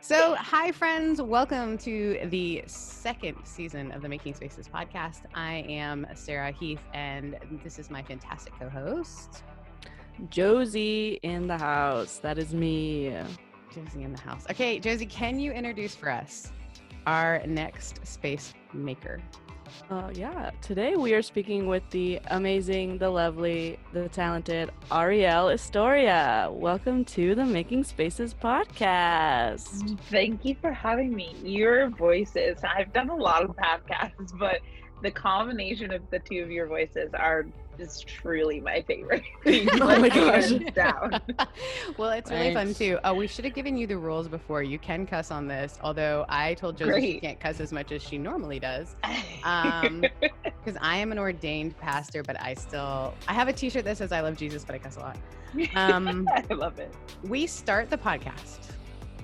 So, hi, friends. Welcome to the second season of the Making Spaces podcast. I am Sarah Heath, and this is my fantastic co host, Josie in the house. That is me. Josie in the house. Okay, Josie, can you introduce for us our next space maker? Yeah, today we are speaking with the amazing, the lovely, the talented Arielle Estoria. Welcome to the Making Spaces podcast. Thank you for having me. Your voices, I've done a lot of podcasts, but the combination of the two of your voices are just truly my favorite. Oh my gosh. Down. Well, it's really fun too. Oh, we should have given you the rules before. You can cuss on this, although I told Josie she can't cuss as much as she normally does. Because I am an ordained pastor, but I have a t-shirt that says I love Jesus, but I cuss a lot. I love it. We start the podcast,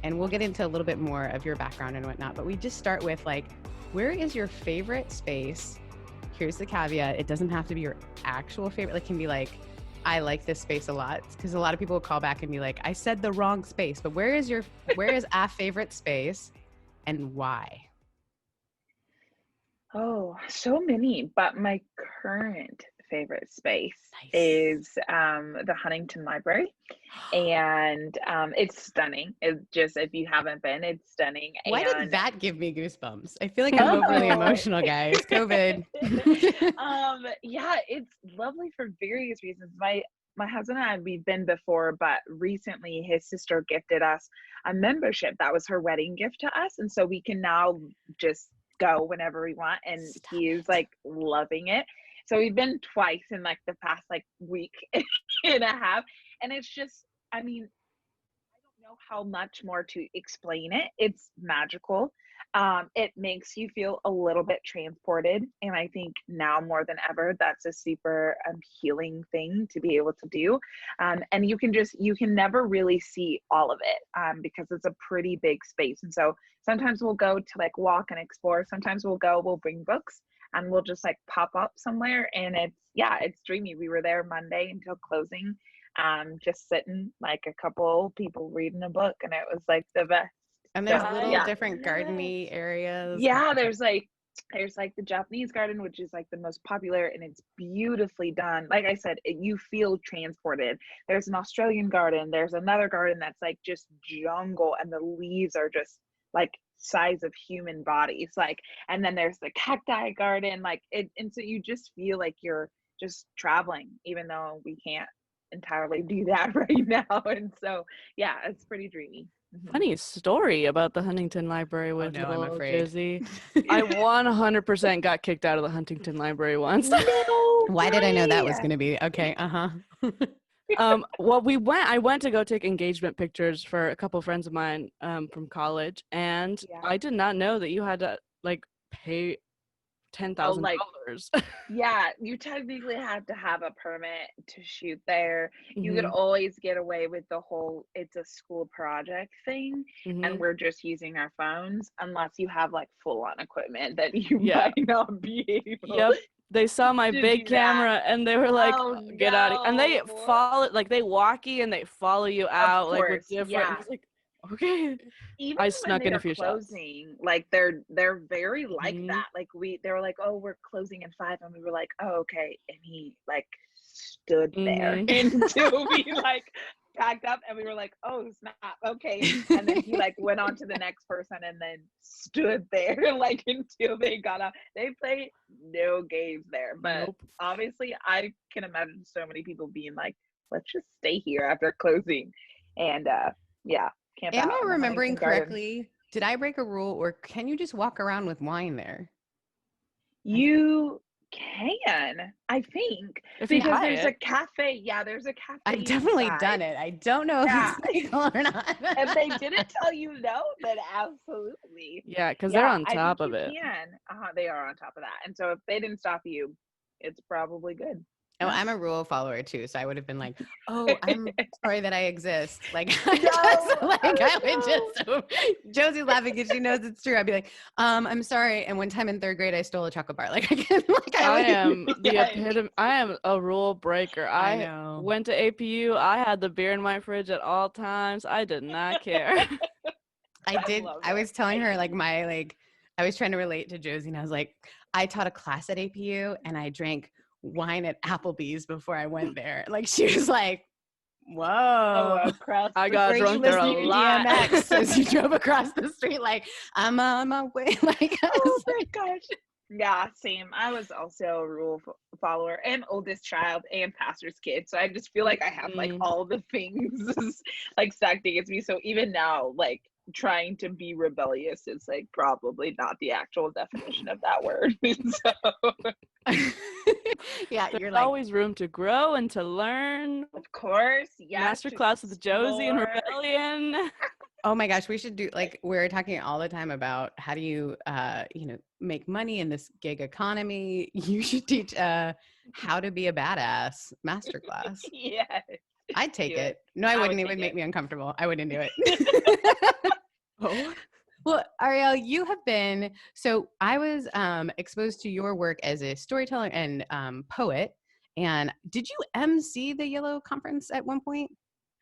and we'll get into a little bit more of your background and whatnot, but we just start with where is your favorite space? Here's the caveat. It doesn't have to be your actual favorite. It can be I like this space a lot, because a lot of people will call back and be like, I said the wrong space, but where is our favorite space and why? Oh, so many, but my current favorite space is the Huntington Library, and it's stunning. It's just, if you haven't been, it's stunning. Why did that give me goosebumps? I feel like I'm overly emotional, guys. COVID. Yeah, it's lovely for various reasons. My husband and I, we've been before, but recently his sister gifted us a membership. That was her wedding gift to us, and so we can now just go whenever we want, and he's loving it. So we've been twice in the past week and a half, and it's just, I mean, I don't know how much more to explain it. It's magical. It makes you feel a little bit transported, and I think now more than ever that's a super healing thing to be able to do. And you can never really see all of it, because it's a pretty big space. And so sometimes we'll go to walk and explore. Sometimes we'll bring books, and we'll just pop up somewhere, and it's dreamy. We were there Monday until closing, just sitting a couple people reading a book, and it was the best. And there's little different gardeny areas. Yeah, there's the Japanese garden, which is the most popular, and it's beautifully done. Like I said, you feel transported. There's an Australian garden. There's another garden that's just jungle, and the leaves are just size of human bodies. And then there's the cacti garden, and so you just feel you're just traveling, even though we can't entirely do that right now. And so yeah, it's pretty dreamy. Funny story about the Huntington Library with I'm afraid. Josie. I 100% got kicked out of the Huntington Library once. Why did I know that was going to be? Okay, Well, I went to go take engagement pictures for a couple friends of mine from college, and I did not know that you had to pay $10,000. Yeah, you technically have to have a permit to shoot there. You could Mhm. always get away with the whole it's a school project thing, Mhm. and we're just using our phones, unless you have full-on equipment that you might not be able. Yep. They saw my big camera and they were like, get out of here. And they follow, they walkie and they follow you out with different. Yeah. I was okay. Even I snuck in a few closing, shots. They're very that. They were oh, we're closing in 5, and we were oh, okay. And he stood there until we packed up, and we were oh snap, okay. And then he went on to the next person, and then stood there until they got up. They play no games there, but obviously I can imagine so many people being let's just stay here after closing. And am I remembering correctly? Did I break a rule, or can you just walk around with wine there? You can, I think, because there's a cafe. Yeah, there's a cafe. I've definitely done it. I don't know if it's legal or not. If they didn't tell you no, then absolutely. Yeah, because they're on top of it. They are on top of that. And so if they didn't stop you, it's probably good. Oh, I'm a rule follower too, so I would have been oh, I'm sorry that I exist. I would just, Josie's laughing because she knows it's true. I'd be I'm sorry. And one time in 3rd grade, I stole a chocolate bar. I am the epitome. I am a rule breaker. I know. Went to APU. I had the beer in my fridge at all times. I did not care. I did. love I it. was telling her like I was trying to relate to Josie, and I was like, I taught a class at APU, and I drank wine at Applebee's before I went there. Like she was like, "Whoa." Across I the got Were you drunk there a listening to lot. DMX as you drove across the street? Like, I'm on my way. Like, I Oh was my like, gosh. Yeah, same. I was also a rule follower and oldest child and pastor's kid. So I just feel like I have like Mm. all the things like stacked against me. So even now, like trying to be rebellious is like probably not the actual definition of that word. So yeah, There's you're like, always room to grow and to learn. of course, yes, to Masterclass with Josie and explore. Rebellion. oh my gosh, we should do like we're talking all the time about how do you make money in this gig economy. You should teach how to be a badass masterclass. Yes, I'd take do it. it. No, I I would wouldn't. It take would make it. me uncomfortable. I wouldn't do it. Oh. Well, Arielle, you have been so I was exposed to your work as a storyteller and poet. And did you MC the Yellow Conference at one point?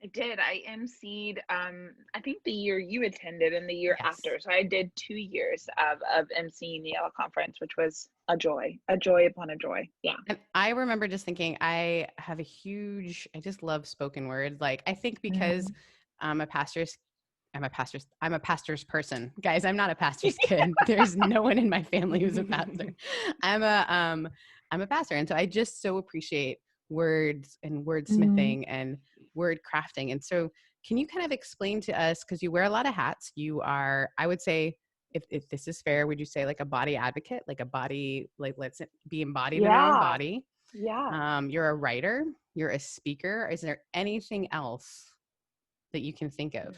I did. I emceed I think the year you attended and the year Yes. after. So I did 2 years of emceeing the Yellow Conference, which was a joy upon a joy. Yeah. And I remember just thinking, I just love spoken word. Like, I think because I'm a pastor's, I'm a pastor's person. Guys, I'm not a pastor's kid. There's no one in my family who's a pastor. I'm I'm a pastor. And so I just so appreciate words and wordsmithing and word crafting. And so can you kind of explain to us, because you wear a lot of hats, you are, I would say, if this is fair, would you say like a body advocate, like a body, like let's be embodied in our own Yeah. body? Yeah. You're a writer, you're a speaker. Is there anything else that you can think of?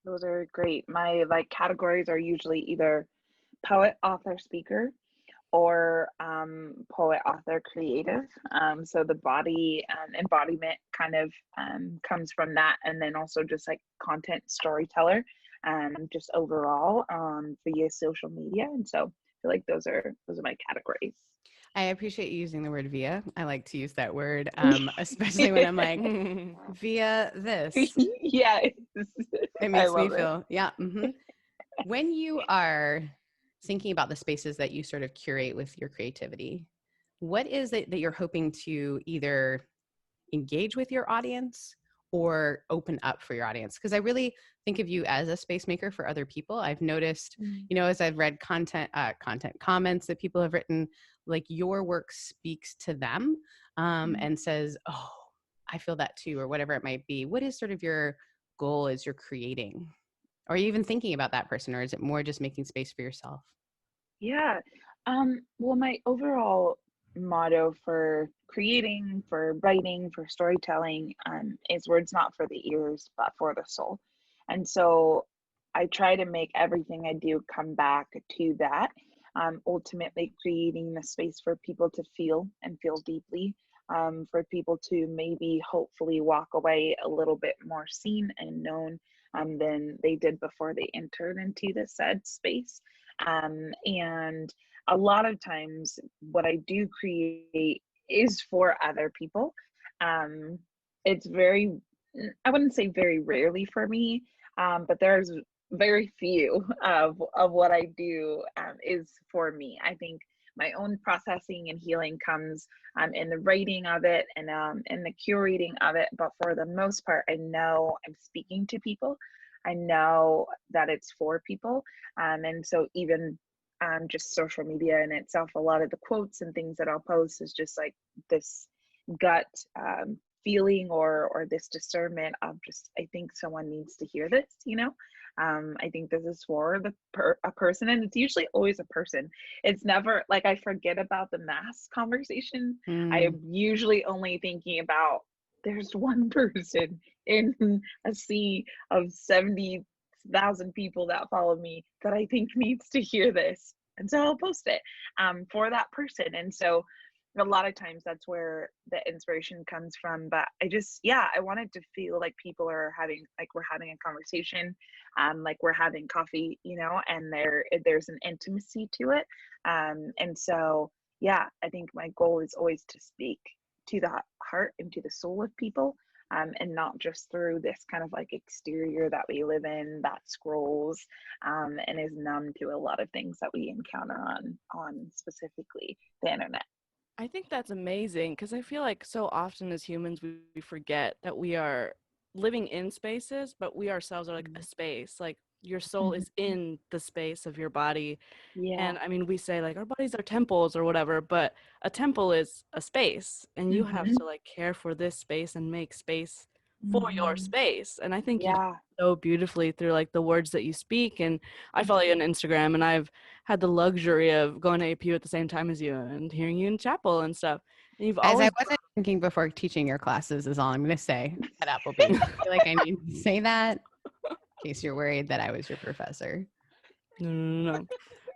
Those are great. My like categories are usually either poet, author, speaker, or poet, author, creative. So the body embodiment kind of comes from that, and then also just like content storyteller, just overall via social media. And so I feel like those are my categories. I appreciate you using the word via. I like to use that word, especially when I'm like, via this. Yeah, It I makes me love it. feel, yeah. When you are thinking about the spaces that you sort of curate with your creativity, what is it that you're hoping to either engage with your audience or open up for your audience? Because I really think of you as a space maker for other people. I've noticed, as I've read content comments that people have written, like your work speaks to them and says, oh, I feel that too, or whatever it might be. What is sort of your goal as you're creating? Are you even thinking about that person, or is it more just making space for yourself? Yeah. Well, my overall motto for creating, for writing, for storytelling, is words not for the ears, but for the soul. And so I try to make everything I do come back to that, ultimately creating the space for people to feel and feel deeply, for people to maybe hopefully walk away a little bit more seen and known than they did before they entered into the said space. And a lot of times, what I do create is for other people. Um, it's very, I wouldn't say very rarely for me, but there's very few of what I do is for me. I think my own processing and healing comes in the writing of it and in the curating of it. But for the most part, I know I'm speaking to people. I know that it's for people. And so even just social media in itself, a lot of the quotes and things that I'll post is just like this gut feeling or this discernment of just, I think someone needs to hear this, you know? I think this is for a person, and it's usually always a person. It's never like I forget about the mass conversation. I am usually only thinking about there's one person in a sea of 70,000 people that follow me that I think needs to hear this. And so I'll post it for that person. And so a lot of times that's where the inspiration comes from. But I wanted to feel like people are having, like we're having a conversation, like we're having coffee, you know, and there's an intimacy to it. And so, yeah, I think my goal is always to speak to the heart and to the soul of people. and not just through this kind of like exterior that we live in that scrolls and is numb to a lot of things that we encounter on specifically the internet. I think that's amazing because I feel like so often as humans, we forget that we are living in spaces, but we ourselves are like a space. Like your soul is in the space of your body. Yeah. And I mean, we say like our bodies are temples or whatever, but a temple is a space and you have to like care for this space and make space for your space. And I think you do Yeah. it so beautifully through like the words that you speak. And I follow you on Instagram and I've had the luxury of going to APU at the same time as you and hearing you in chapel and stuff. And you've As I always wasn't drinking before teaching your classes is all I'm going to say at Applebee. I feel like I need to say that in case you're worried that I was your professor. no.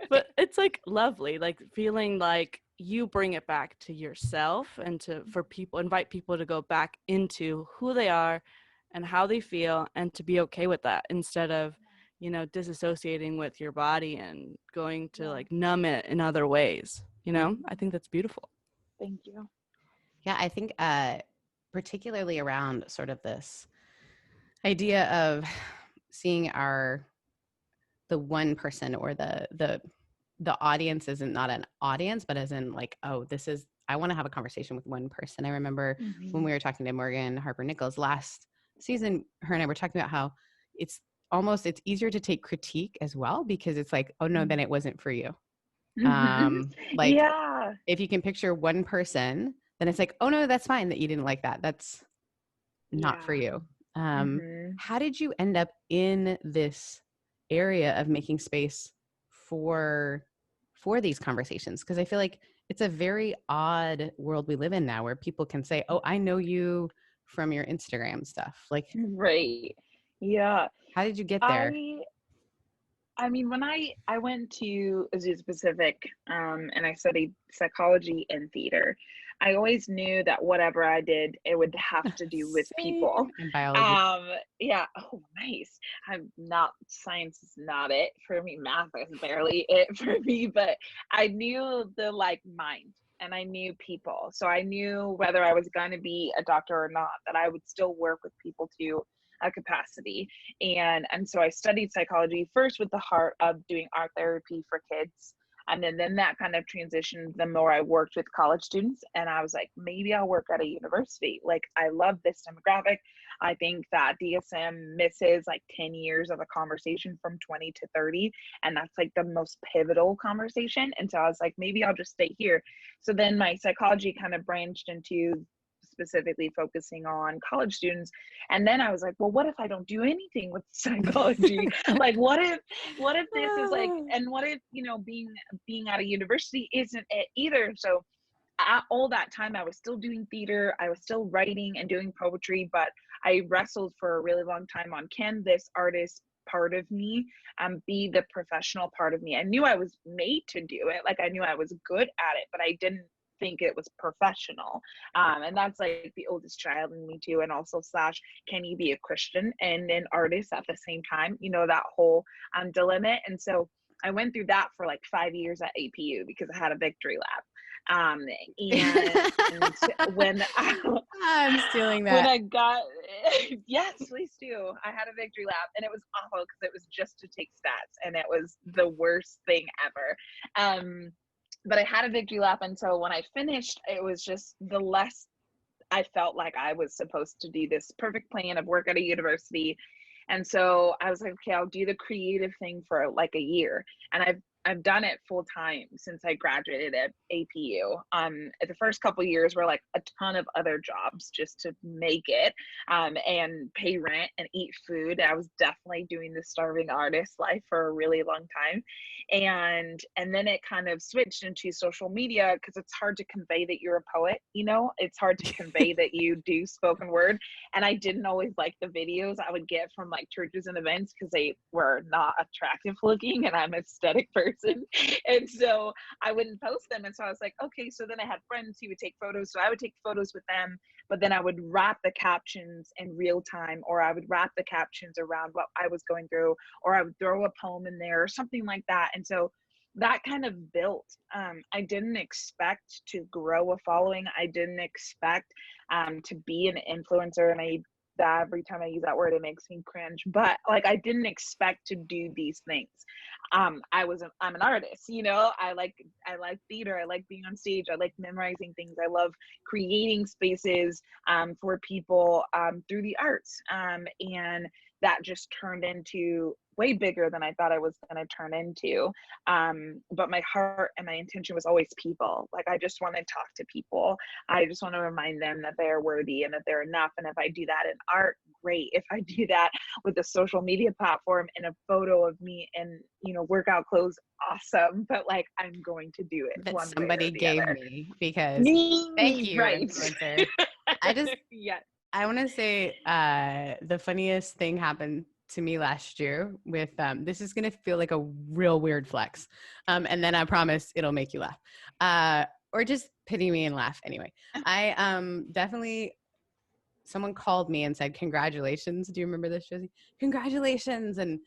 But it's like lovely, like feeling like you bring it back to yourself and to for people, invite people to go back into who they are and how they feel and to be okay with that instead of, you know, disassociating with your body and going to like numb it in other ways. You know, I think that's beautiful. Thank you. Yeah, I think particularly around sort of this idea of seeing the one person or the audience isn't not an audience, but as in like, oh, this is, I want to have a conversation with one person. I remember when we were talking to Morgan Harper Nichols last season, her and I were talking about how it's easier to take critique as well, because it's like, oh no, then it wasn't for you. Like Yeah. if you can picture one person, then it's like, oh no, that's fine that you didn't like that. That's not for you. How did you end up in this area of making space for these conversations? Because I feel like it's a very odd world we live in now where people can say, oh, I know you from your Instagram stuff. Like, Right. Yeah. how did you get there? I mean, when I went to Azusa Pacific, and I studied psychology and theater, I always knew that whatever I did, it would have to do with people. And biology. Yeah. Oh, nice. I'm not, science is not it for me. Math is barely it for me, but I knew the like mind and I knew people. So I knew whether I was going to be a doctor or not, that I would still work with people to a capacity. And so I studied psychology first with the heart of doing art therapy for kids. And then that kind of transitioned the more I worked with college students. And I was like, maybe I'll work at a university. Like, I love this demographic. I think that DSM misses like 10 years of a conversation from 20 to 30. And that's like the most pivotal conversation. And so I was like, maybe I'll just stay here. So then my psychology kind of branched into specifically focusing on college students. And then I was like, well, what if I don't do anything with psychology? Like, what if this is like, and what if, you know, being at a university isn't it either? So all that time I was still doing theater, I was still writing and doing poetry, but I wrestled for a really long time on, can this artist part of me be the professional part of me? I knew I was made to do it, like I knew I was good at it, but I didn't think it was professional. And that's like the oldest child in me too. And also slash, can you be a Christian and an artist at the same time? You know, that whole dilemma. And so I went through that for like 5 years at APU because I had a victory lap. And when I'm stealing that. when I got, yes, please do. I had a victory lap and it was awful because it was just to take stats and it was the worst thing ever. But I had a victory lap. And so when I finished, it was just the less I felt like I was supposed to do this perfect plan of work at a university. And so I was like, okay, I'll do the creative thing for like a year. And I've done it full time since I graduated at APU. The first couple of years were like a ton of other jobs just to make it, and pay rent and eat food. I was definitely doing the starving artist life for a really long time. And then it kind of switched into social media because it's hard to convey that you're a poet, you know, it's hard to convey that you do spoken word. And I didn't always like the videos I would get from like churches and events because they were not attractive looking and I'm an aesthetic person. And so I wouldn't post them. And so I was like, okay, so then I had friends who would take photos. So I would take photos with them, but then I would wrap the captions in real time, or I would wrap the captions around what I was going through, or I would throw a poem in there or something like that. And so that kind of built. I didn't expect to grow a following. I didn't expect to be an influencer, and every time I use that word, it makes me cringe. But like, I didn't expect to do these things. I'm an artist, you know. I like theater. I like being on stage. I like memorizing things. I love creating spaces for people through the arts. And that just turned into way bigger than I thought I was going to turn into. But my heart and my intention was always people. Like, I just want to talk to people. I just want to remind them that they're worthy and that they're enough. And if I do that in art, great. If I do that with a social media platform and a photo of me in, you know, workout clothes, awesome. But like, I'm going to do it. That somebody gave other. me, because Me, thank you, right. influencer. I just, yeah. I want to say the funniest thing happened to me last year with, this is going to feel like a real weird flex. And then I promise it'll make you laugh, or just pity me and laugh. Anyway, I definitely, someone called me and said, congratulations. Do you remember this, Josie? Congratulations. And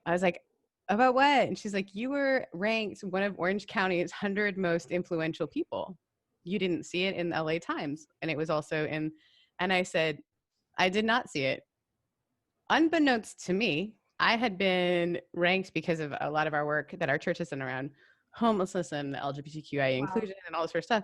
I was like, about what? And she's like, you were ranked one of Orange County's 100 most influential people. You didn't see it in the LA Times. And it was also in, and I said, I did not see it. Unbeknownst to me, I had been ranked because of a lot of our work that our church has done around homelessness and LGBTQIA inclusion and all this sort of stuff.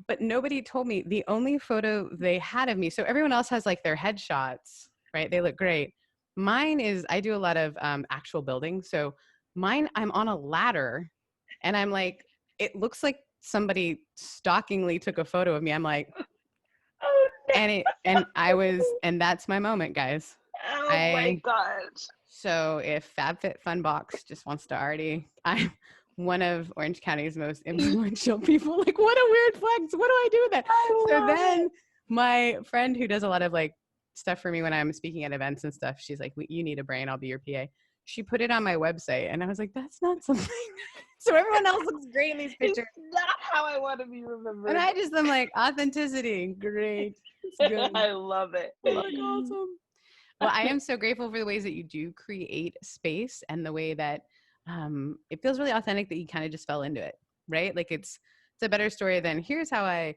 But nobody told me the only photo they had of me. So everyone else has like their headshots, right? They look great. Mine is, I do a lot of actual building. So mine, I'm on a ladder and I'm like, it looks like somebody stalkingly took a photo of me. I'm like, Oh, no. and that's my moment, guys. Oh my gosh. So if FabFitFunBox just wants to I'm one of Orange County's most influential people. Like, what a weird flex. What do I do with that? So then my friend who does a lot of like stuff for me when I'm speaking at events and stuff, she's like, you need a brain. I'll be your PA. She put it on my website and I was like, that's not something. So everyone else looks great in these pictures. It's not how I want to be remembered. And I'm like, authenticity. Great. It's good. I love it. Like, awesome. Well, I am so grateful for the ways that you do create space and the way that it feels really authentic that you kind of just fell into it, right? Like it's a better story than here's how I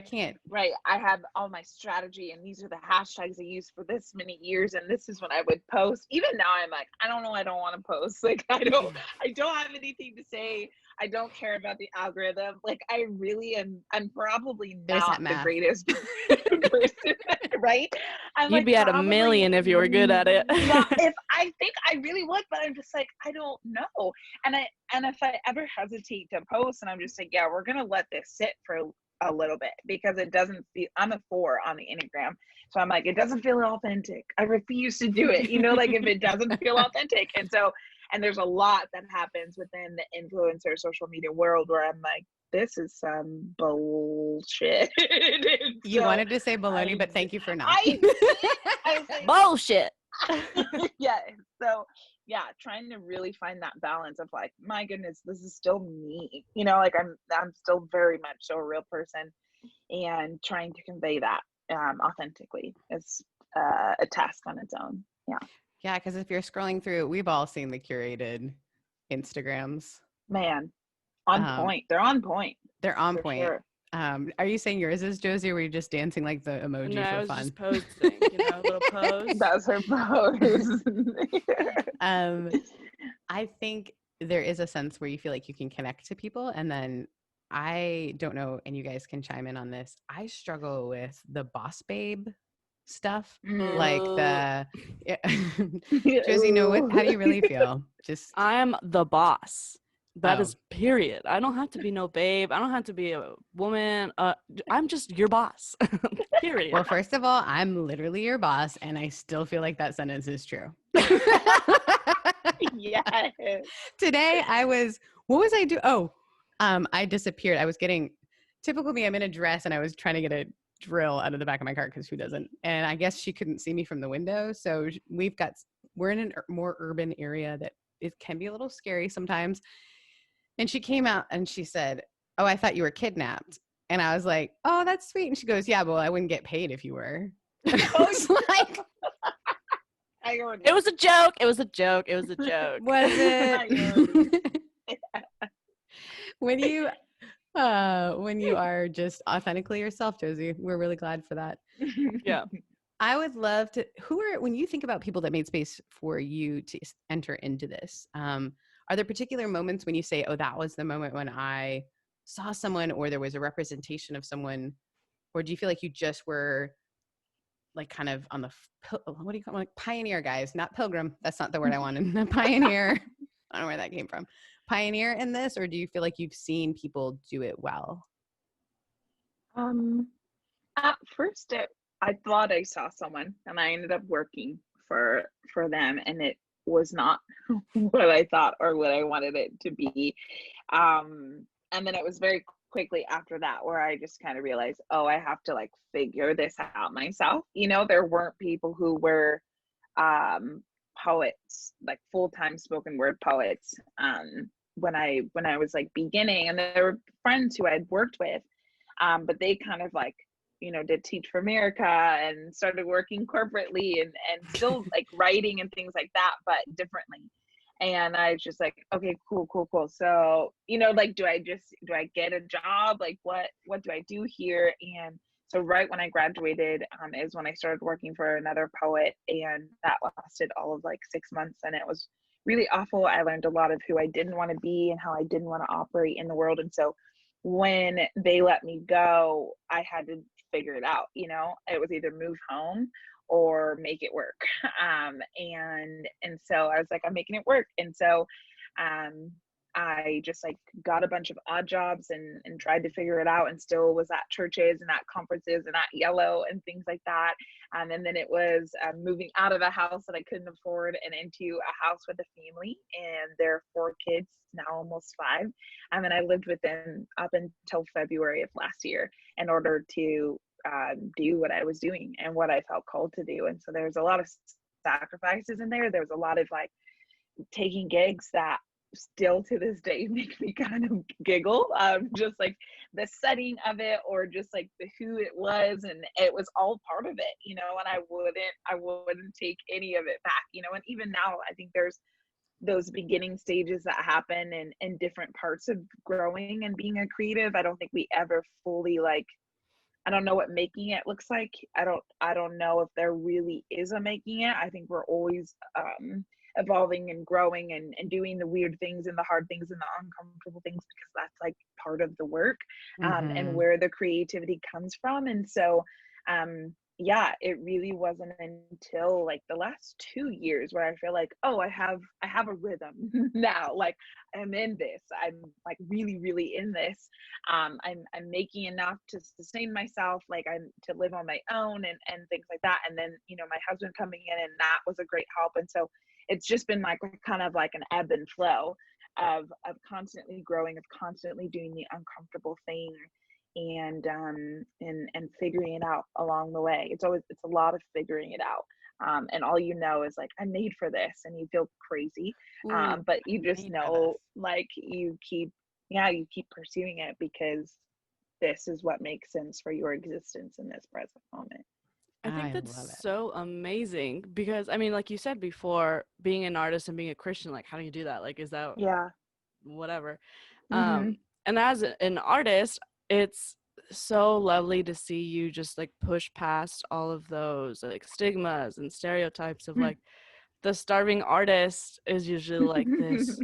can't. Right. I have all my strategy and these are the hashtags I used for this many years. And this is when I would post. Even now I'm like, I don't know. I don't want to post. Like, I don't have anything to say. I don't care about the algorithm. Like, I really am. I'm probably not the greatest person, right? You'd be at 1 million if you were good at it. Yeah, if I think I really would, but I'm just like, I don't know. And if I ever hesitate to post and I'm just like, yeah, we're going to let this sit for a little bit because it doesn't feel, I'm a 4 on the Enneagram. So I'm like, it doesn't feel authentic. I refuse to do it. You know, like if it doesn't feel authentic. And there's a lot that happens within the influencer social media world where I'm like, this is some bullshit. You wanted to say baloney, but thank you for not. I was like, bullshit. Yeah. So yeah, trying to really find that balance of like, my goodness, this is still me. You know, like I'm still very much so a real person, and trying to convey that authentically is a task on its own. Yeah. Yeah, because if you're scrolling through, we've all seen the curated Instagrams. Man, on point. They're on point. They're on point. Sure. Are you saying yours is, Josie, or were you just dancing like the emoji no, for I was fun? Just posting, you know, a little pose. That was her pose. I think there is a sense where you feel like you can connect to people, and then I don't know, and you guys can chime in on this. I struggle with the boss babe stuff, like the Josie. How do you really feel? Just I'm the boss. That is period. I don't have to be no babe. I don't have to be a woman. I'm just your boss. Period. Well, first of all, I'm literally your boss, and I still feel like that sentence is true. Yes. Today what was I doing? I disappeared. I was getting, typical me, I'm in a dress and I was trying to get a drill out of the back of my car because who doesn't? And I guess she couldn't see me from the window. So we're in a more urban area that it can be a little scary sometimes. And she came out and she said, "Oh, I thought you were kidnapped." And I was like, "Oh, that's sweet." And she goes, "Yeah, well, I wouldn't get paid if you were." I was like, it was a joke. It was a joke. It was a joke. Was it? when you are just authentically yourself, Josie, we're really glad for that. Yeah. I would love to, when you think about people that made space for you to enter into this, are there particular moments when you say, oh, that was the moment when I saw someone, or there was a representation of someone, or do you feel like you just were like kind of on the, what do you call it? Like pioneer, guys, not pilgrim. That's not the word I wanted. Pioneer. I don't know where that came from. Pioneer in this, or do you feel like you've seen people do it well? At first, I thought I saw someone, and I ended up working for them, and it was not what I thought or what I wanted it to be. And then it was very quickly after that where I just kind of realized, oh, I have to like figure this out myself. You know, there weren't people who were poets, like full-time spoken word poets, when I was like beginning, and there were friends who I'd worked with, but they kind of like, you know, did Teach for America and started working corporately and still like writing and things like that, but differently. And I was just like, okay, cool. So, you know, like, do I get a job? Like, what do I do here? And so right when I graduated, is when I started working for another poet, and that lasted all of like 6 months. And it was really awful. I learned a lot of who I didn't want to be and how I didn't want to operate in the world. And so when they let me go, I had to figure it out. You know, it was either move home or make it work. And so I was like, I'm making it work. And so I just like got a bunch of odd jobs and tried to figure it out, and still was at churches and at conferences and at Yellow and things like that. And then it was moving out of a house that I couldn't afford and into a house with a family, and there are 4 kids, now almost 5. And then I lived with them up until February of last year in order to do what I was doing and what I felt called to do. And so there's a lot of sacrifices in there. There's a lot of like taking gigs that still to this day make me kind of giggle, just like the setting of it, or just like the who it was, and it was all part of it, you know. And I wouldn't take any of it back, you know. And even now I think there's those beginning stages that happen in different parts of growing and being a creative. I don't think we ever fully like, I don't know what making it looks like. I don't know if there really is a making it. I think we're always evolving and growing and doing the weird things and the hard things and the uncomfortable things, because that's like part of the work, and where the creativity comes from. And so yeah, it really wasn't until like the last 2 years where I feel like, oh, I have a rhythm now. Like I'm in this. I'm like really in this. I'm making enough to sustain myself, like I'm to live on my own and things like that. And then, you know, my husband coming in, and that was a great help. And so it's just been like kind of like an ebb and flow of constantly growing, of constantly doing the uncomfortable thing, and figuring it out along the way. It's a lot of figuring it out. And all you know is like, I'm made for this, and you feel crazy. But you just know, like you keep pursuing it, because this is what makes sense for your existence in this present moment. I think that's so amazing, because I mean, like you said before, being an artist and being a Christian, like how do you do that? Like, is that whatever? And as an artist, it's so lovely to see you just like push past all of those like stigmas and stereotypes of like the starving artist is usually like this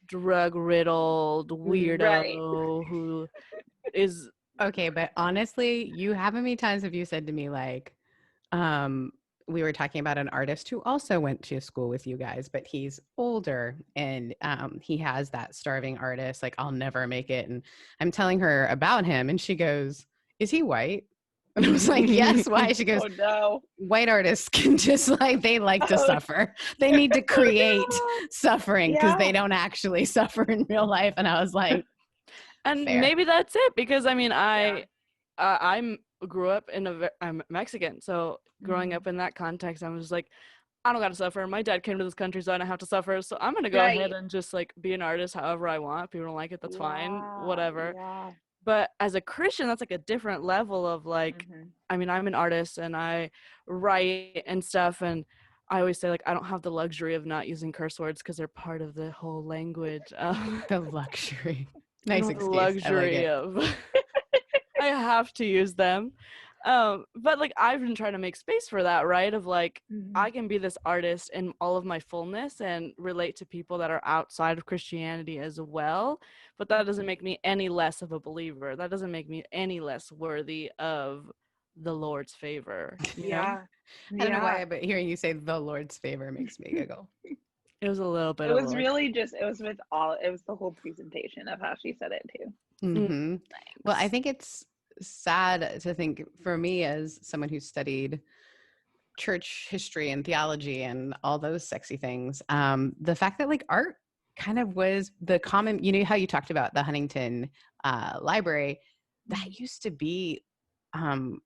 drug riddled weirdo who is okay. But honestly, how many times have you said to me like, we were talking about an artist who also went to school with you guys, but he's older, and he has that starving artist, like, I'll never make it. And I'm telling her about him, and she goes, is he white? And I was like, yes, why? She goes, oh no, white artists can just like, they like to suffer. They need to create suffering because they don't actually suffer in real life. And I was like, and fair. Maybe that's it, because I mean, I'm grew up I'm Mexican, so growing up in that context, I was like, I don't gotta suffer. My dad came to this country, so I don't have to suffer. So I'm gonna go ahead and just like be an artist however I want. People don't like it, that's fine, whatever. But as a Christian, that's like a different level of like, I mean, I'm an artist and I write and stuff, and I always say like I don't have the luxury of not using curse words because they're part of the whole language. The luxury. Nice the excuse. I like luxury it. of I have to use them. But like I've been trying to make space for that, right? Of like I can be this artist in all of my fullness and relate to people that are outside of Christianity as well. But that doesn't make me any less of a believer. That doesn't make me any less worthy of the Lord's favor. You know? Yeah. I don't know Yeah. why, but hearing you say the Lord's favor makes me giggle. It was a little bit It of was Lord. really just, it was with all, it was the whole presentation of how she said it too. Mm-hmm. Well, I Thanks. think it's sad to think for me as someone who studied church history and theology and all those sexy things, the fact that like art kind of was the common, you know, how you talked about the Huntington Library, that used to be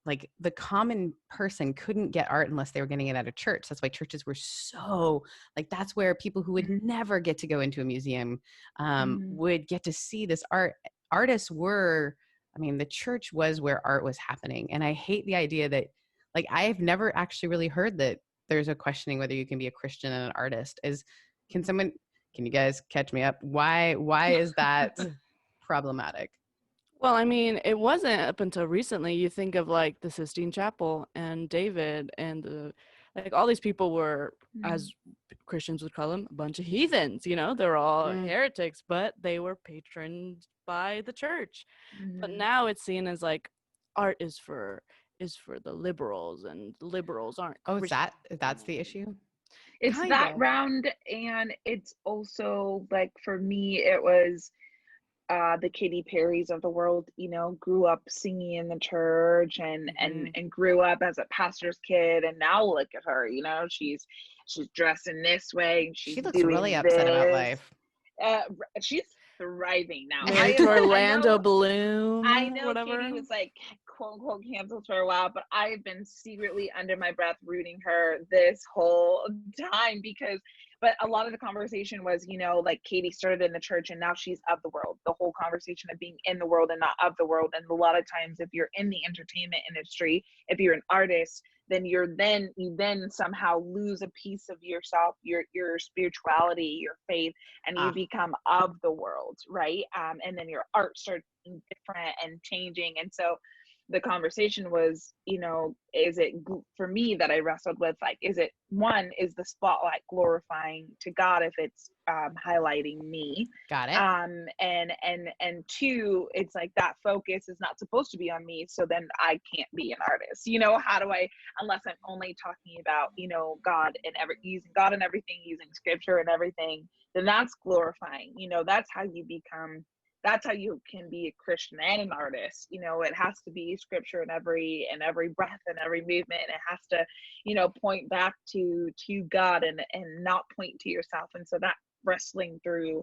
like the common person couldn't get art unless they were getting it at a church. That's why churches were so like, that's where people who would never get to go into a museum would get to see this art. Artists were, I mean, the church was where art was happening. And I hate the idea that like, I've never actually really heard that there's a questioning whether you can be a Christian and an artist. Can you guys catch me up? Why is that problematic? Well, I mean, it wasn't up until recently. You think of like the Sistine Chapel and David and like all these people were, as Christians would call them, a bunch of heathens. You know, they're all heretics, but they were patroned by the church. But now it's seen as like art is for the liberals, and liberals aren't Oh, Christians. that's the issue? It's Kind that of. round, and it's also like for me, it was the Katy Perrys of the world, you know, grew up singing in the church and grew up as a pastor's kid, and now look at her, you know, she's dressed in this way, she's She looks really doing upset about this. life. She's thriving now. Married to Orlando Bloom. I know whatever. Katie was like quote unquote canceled for a while, but I've been secretly under my breath rooting her this whole time but a lot of the conversation was, you know, like Katie started in the church and now she's of the world. The whole conversation of being in the world and not of the world. And a lot of times if you're in the entertainment industry, if you're an artist, then you then somehow lose a piece of yourself, your spirituality, your faith, and you become of the world, right? And then your art starts being different and changing. And so the conversation was, you know, is it for me that I wrestled with, like, is it one, is the spotlight glorifying to God if it's highlighting me? Got it. And two, it's like that focus is not supposed to be on me, so then I can't be an artist. You know, how do I, unless I'm only talking about, you know, God and using God and everything, using scripture and everything, then that's glorifying. You know, that's how you can be a Christian and an artist. You know, it has to be scripture in every breath and every movement, and it has to, you know, point back to God and not point to yourself. And so that wrestling through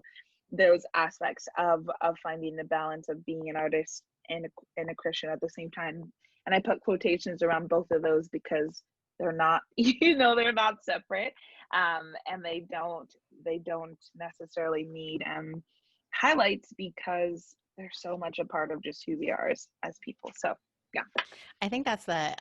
those aspects of finding the balance of being an artist and a Christian at the same time. And I put quotations around both of those because they're not, you know, they're not separate, and they don't necessarily need highlights because they're so much a part of just who we are as people. So yeah, I think that's the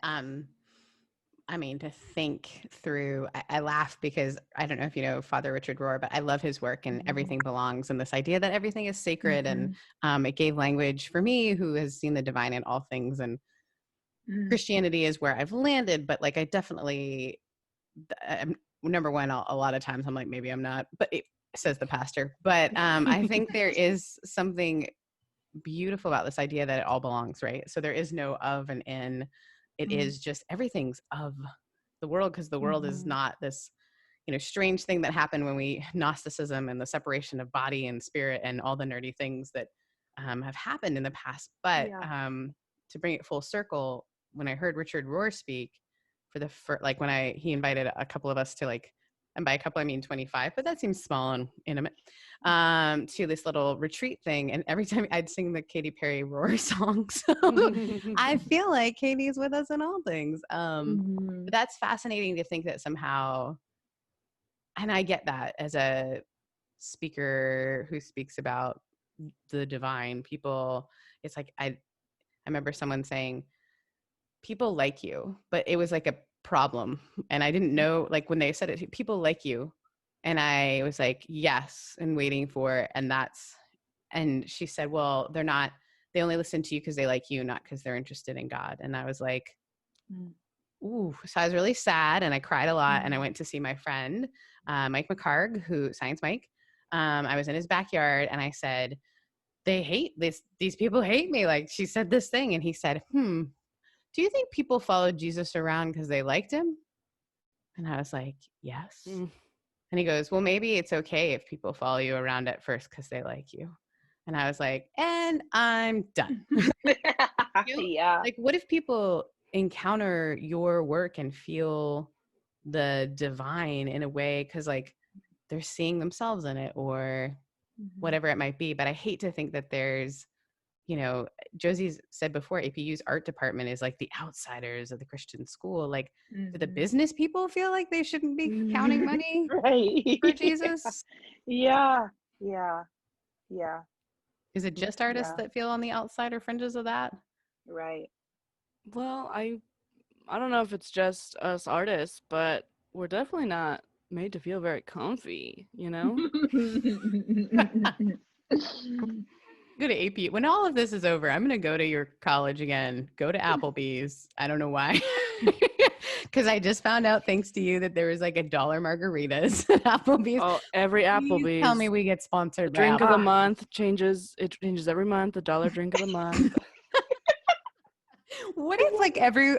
I mean, to think through, I laugh because I don't know if you know Father Richard Rohr, but I love his work and everything belongs, and this idea that everything is sacred. And it gave language for me, who has seen the divine in all things, and Christianity is where I've landed, but like I definitely, number one, a lot of times I'm like, maybe I'm not, but it says the pastor. But I think there is something beautiful about this idea that it all belongs, right? So there is no of and in. It is just everything's of the world, because the world is not this, you know, strange thing that happened when we Gnosticism and the separation of body and spirit and all the nerdy things that have happened in the past. But to bring it full circle, when I heard Richard Rohr speak for the first, like when he invited a couple of us to, like, and by a couple I mean 25, but that seems small and intimate, to this little retreat thing. And every time I'd sing the Katy Perry Roar song. So I feel like Katie's with us in all things. But that's fascinating to think that somehow, and I get that as a speaker who speaks about the divine, people, it's like, I remember someone saying, people like you, but it was like a problem. And I didn't know, like when they said it, people like you. And I was like, yes, and waiting for it. And And she said, well, they only listen to you because they like you, not because they're interested in God. And I was like, ooh. So I was really sad and I cried a lot. And I went to see my friend, Mike McCarg, Science Mike. I was in his backyard and I said, they hate this. These people hate me. Like, she said this thing. And he said, do you think people followed Jesus around because they liked him? And I was like, yes. And he goes, well, maybe it's okay if people follow you around at first because they like you. And I was like, and I'm done. Yeah. Like, what if people encounter your work and feel the divine in a way because like they're seeing themselves in it or whatever it might be? But I hate to think that there's, Josie's said before, APU's art department is like the outsiders of the Christian school. Like, do the business people feel like they shouldn't be counting money Right. for Jesus? Yeah. Is it just artists that feel on the outside or fringes of that? Right. Well, I don't know if it's just us artists, but we're definitely not made to feel very comfy, you know? Go to AP. When all of this is over, I'm going to go to your college again. Go to Applebee's. I don't know why. Because I just found out, thanks to you, that there was like $1 margaritas at Applebee's. Oh, every Applebee's. Please tell me we get sponsored by Drink of the Applebee's. month changes. It changes every month. $1 drink of the month. What if like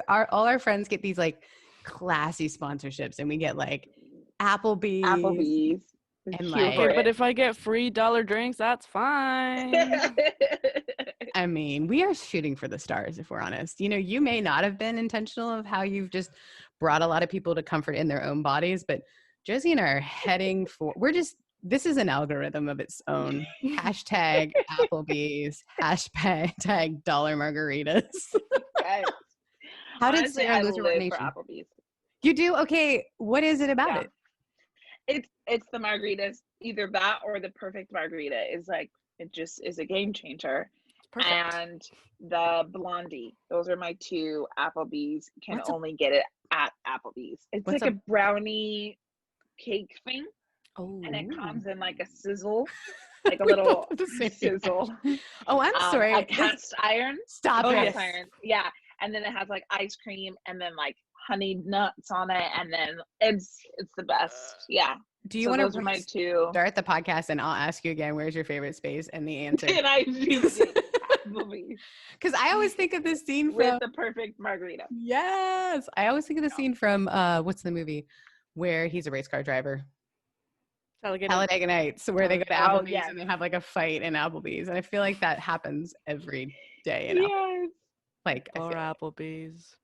all our friends get these like classy sponsorships and we get like Applebee's. And like, okay, but if I get free $1 drinks, that's fine. I mean, we are shooting for the stars, if we're honest. You may not have been intentional of how you've just brought a lot of people to comfort in their own bodies, but Josie and I are heading for, this is an algorithm of its own. Hashtag Applebee's, hashtag $1 margaritas. Right. How did Honestly, Sarah I lose her live for ordination? Applebee's. You do? Okay. What is it about it? It's the margaritas. Either that or the perfect margarita is like, it just is a game changer. Perfect. And the blondie. Those are my two. Applebee's can only get it at Applebee's. It's like a brownie cake thing. Oh. And it comes in like a sizzle. Like a little sizzle. Oh, I'm sorry. A cast iron. Stop it. Cast iron. Yeah. And then it has like ice cream and then like honey nuts on it. And then it's the best. Yeah. Do you want to those are my two. Start the podcast and I'll ask you again, where's your favorite space? And the answer. And I do movies. Because I always think of this scene with the perfect margarita. Yes. I always think of the scene from what's the movie where he's a race car driver? Talladega Nights, where they go to Applebee's and they have like a fight in Applebee's. And I feel like that happens every day in Applebee's. Like, Applebee's.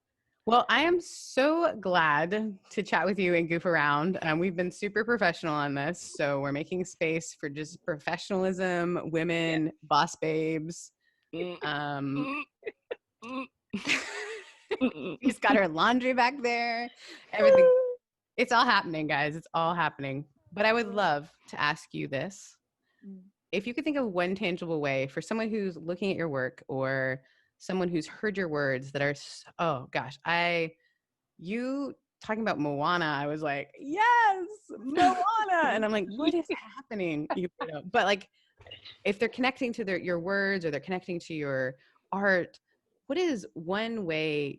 Well, I am so glad to chat with you and goof around. We've been super professional on this. So we're making space for just professionalism, women, boss babes. He's got her laundry back there. Everything. It's all happening, guys. It's all happening. But I would love to ask you this. If you could think of one tangible way for someone who's looking at your work or someone who's heard your words that are, oh gosh, you talking about Moana, I was like, yes, Moana. And I'm like, what is happening? But like, if they're connecting to your words or they're connecting to your art, what is one way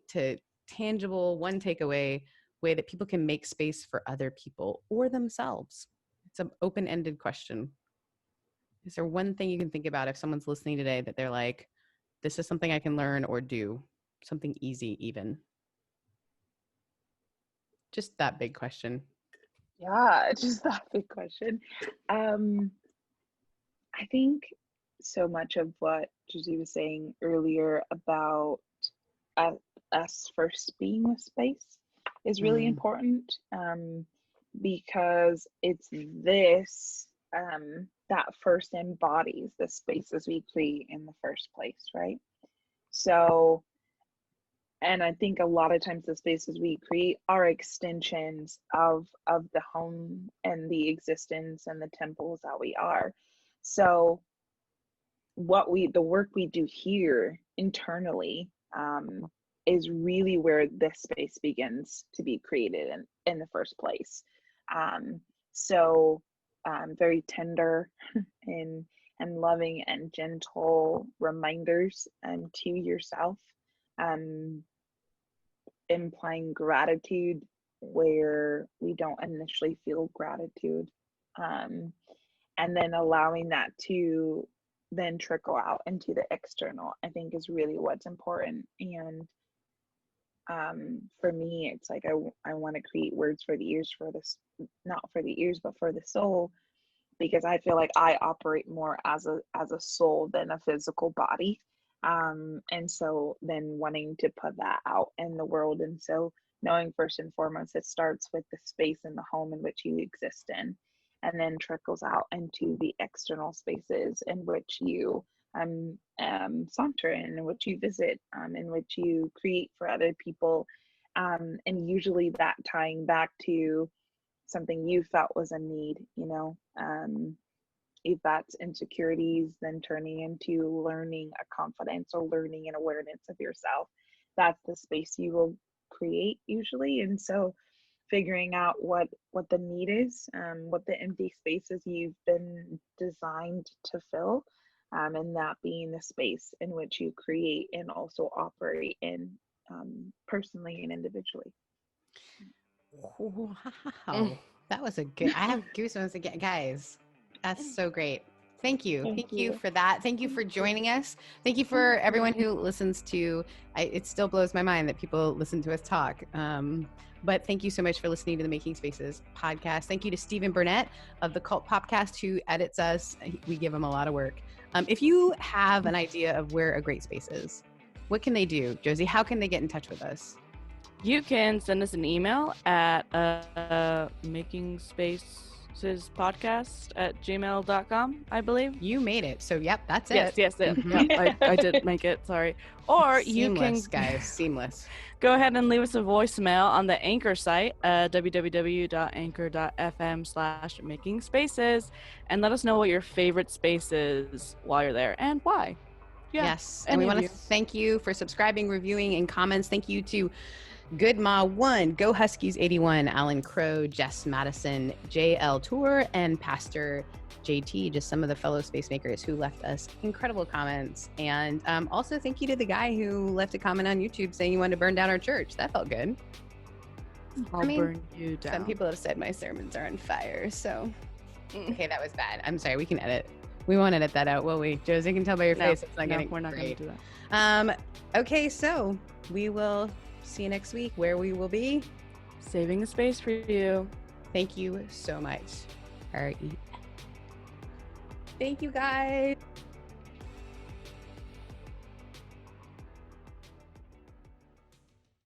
one takeaway way that people can make space for other people or themselves? It's an open-ended question. Is there one thing you can think about if someone's listening today that they're like, this is something I can learn or do, something easy even? Just that big question. Yeah, just that big question. I think so much of what Josie was saying earlier about us first being with space is really important, because it's this that first embodies the spaces we create in the first place, right? So, and I think a lot of times the spaces we create are extensions of the home and the existence and the temples that we are. So the work we do here internally is really where this space begins to be created in the first place. So very tender and and loving and gentle reminders to yourself, implying gratitude where we don't initially feel gratitude, and then allowing that to then trickle out into the external, I think is really what's important. And for me, it's like I want to create words for the ears, for this, not for the ears, but for the soul, because I feel like I operate more as a soul than a physical body. And so then wanting to put that out in the world. And so knowing first and foremost, it starts with the space in the home in which you exist in, and then trickles out into the external spaces in which you saunter in which you visit, in which you create for other people. And usually that tying back to something you felt was a need, if that's insecurities, then turning into learning a confidence or learning an awareness of yourself. That's the space you will create usually. And so figuring out what the need is, what the empty spaces you've been designed to fill, and that being the space in which you create and also operate in, personally and individually. Wow, that was a good. I have goosebumps again, guys. That's so great. Thank you. Thank you for that. Thank you for joining us. Thank you for everyone who listens to. It still blows my mind that people listen to us talk. But thank you so much for listening to the Making Spaces podcast. Thank you to Stephen Burnett of the Cult Popcast who edits us. We give him a lot of work. If you have an idea of where a great space is, what can they do? Josie, how can they get in touch with us? You can send us an email at makingspacesspodcast@gmail.com, I believe. You made it. So, yep, that's Yes, it. yep, I did make it. Sorry. Or Seamless, you can, guys, seamless. Go ahead and leave us a voicemail on the Anchor site, www.anchor.fm/makingspaces, and let us know what your favorite space is while you're there and why. Yeah, yes, and we want to thank you for subscribing, reviewing, and comments. Thank you to Good Ma 1, Go Huskies 81, Alan Crow, Jess Madison, JL Tour, and Pastor JT, just some of the fellow space makers who left us incredible comments. And also thank you to the guy who left a comment on YouTube saying he wanted to burn down our church. That felt good. I'll burn you down. Some people have said my sermons are on fire, so okay, that was bad. I'm sorry, we can edit. We won't edit that out, will we? Josie, can tell by your face it's not getting we're not great. going to do that. Okay, so we will see you next week, where we will be saving a space for you. Thank you so much. Thank you, guys.